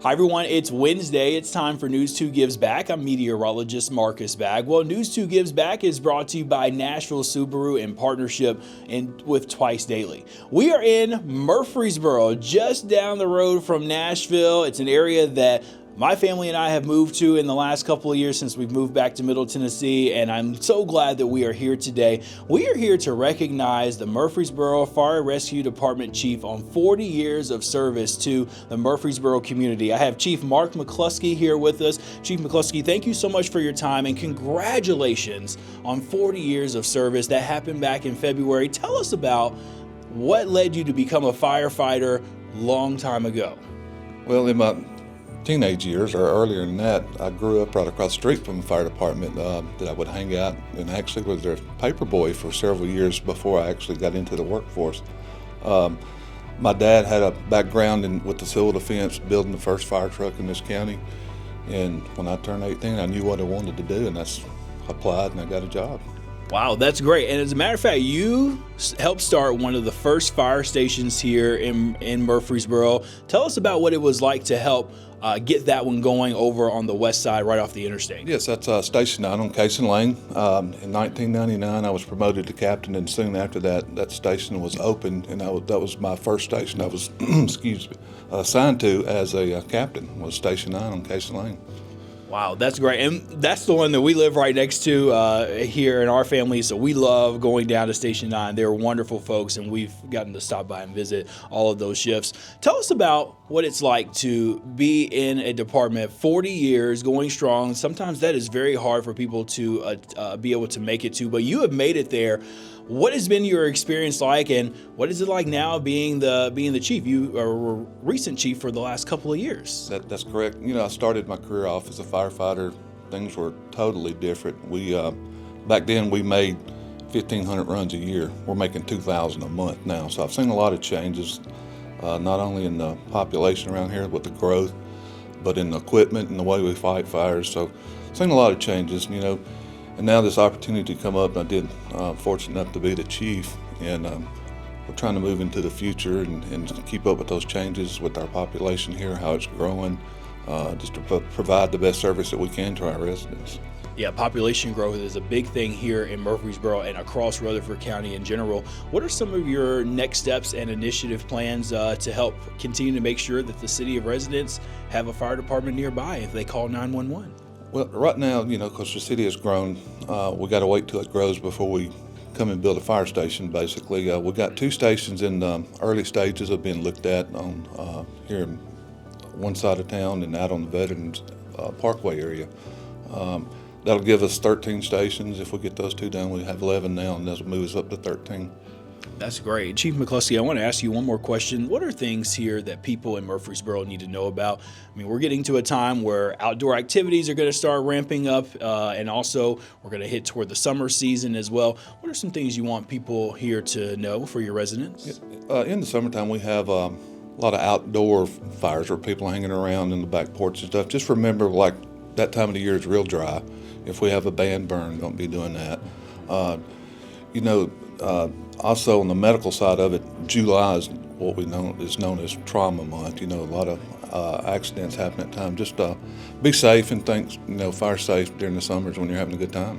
Hi everyone, it's Wednesday. It's time for News 2 Gives Back. I'm meteorologist Marcus Bagwell. News 2 Gives Back is brought to you by Nashville Subaru in partnership with Twice Daily. We are in Murfreesboro, just down the road from Nashville. It's an area that my family and I have moved to in the last couple of years since we've moved back to Middle Tennessee, and I'm so glad that we are here today. We are here to recognize the Murfreesboro Fire Rescue Department Chief on 40 years of service to the Murfreesboro community. I have Chief Mark McCluskey here with us. Chief McCluskey, thank you so much for your time and congratulations on 40 years of service. That happened back in February. Tell us about what led you to become a firefighter long time ago. Well, in my teenage years, or earlier than that, I grew up right across the street from the fire department that I would hang out and actually was their paper boy for several years before I actually got into the workforce. My dad had a background with the civil defense, building the first fire truck in this county, and when I turned 18, I knew what I wanted to do, and that's applied and I got a job. Wow, that's great. And as a matter of fact, you helped start one of the first fire stations here in Murfreesboro. Tell us about what it was like to help get that one going over on the west side right off the interstate. Yes, that's Station 9 on Casey Lane. In 1999, I was promoted to captain, and soon after that station was opened, and that was my first station I was assigned to as a captain, was Station 9 on Casey Lane. Wow, that's great. And that's the one that we live right next to here in our family, so we love going down to Station 9. They're wonderful folks, and we've gotten to stop by and visit all of those shifts. Tell us about what it's like to be in a department 40 years, going strong. Sometimes that is very hard for people to be able to make it to, but you have made it there. What has been your experience like, and what is it like now being the chief? You are a recent chief for the last couple of years. That's correct. You know, I started my career off as a firefighter. Things were totally different. We back then we made 1,500 runs a year. We're making 2,000 a month now. So I've seen a lot of changes, not only in the population around here with the growth, but in the equipment and the way we fight fires. So I've seen a lot of changes, you know. And now this opportunity to come up, I did fortunate enough to be the chief, and we're trying to move into the future and keep up with those changes with our population here, how it's growing, just to provide the best service that we can to our residents. Yeah, population growth is a big thing here in Murfreesboro and across Rutherford County in general. What are some of your next steps and initiative plans to help continue to make sure that the city of residents have a fire department nearby if they call 911? Well, right now, you know, because the city has grown, we got to wait till it grows before we come and build a fire station, basically. We got 2 stations in the early stages of being looked at on here in one side of town and out on the Veterans Parkway area. That'll give us 13 stations. If we get those 2 done, we have 11 now, and that'll move us up to 13. That's great. Chief McCluskey, I want to ask you one more question. What are things here that people in Murfreesboro need to know about? I mean, we're getting to a time where outdoor activities are going to start ramping up, and also we're going to hit toward the summer season as well. What are some things you want people here to know for your residents? In the summertime, we have a lot of outdoor fires where people are hanging around in the back porch and stuff. Just remember, like, that time of the year is real dry. If we have a band burn, don't be doing that. Also on the medical side of it, July is what is known as trauma month. You know, a lot of accidents happen at time. Just be safe and fire safe during the summers when you're having a good time.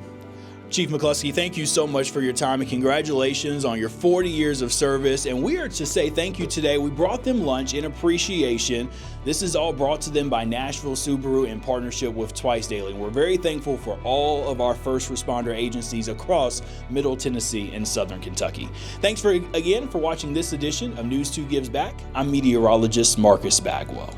Chief McCluskey, thank you so much for your time and congratulations on your 40 years of service. And we are to say thank you today. We brought them lunch in appreciation. This is all brought to them by Nashville Subaru in partnership with Twice Daily. We're very thankful for all of our first responder agencies across Middle Tennessee and Southern Kentucky. Thanks again for watching this edition of News 2 Gives Back. I'm meteorologist Marcus Bagwell.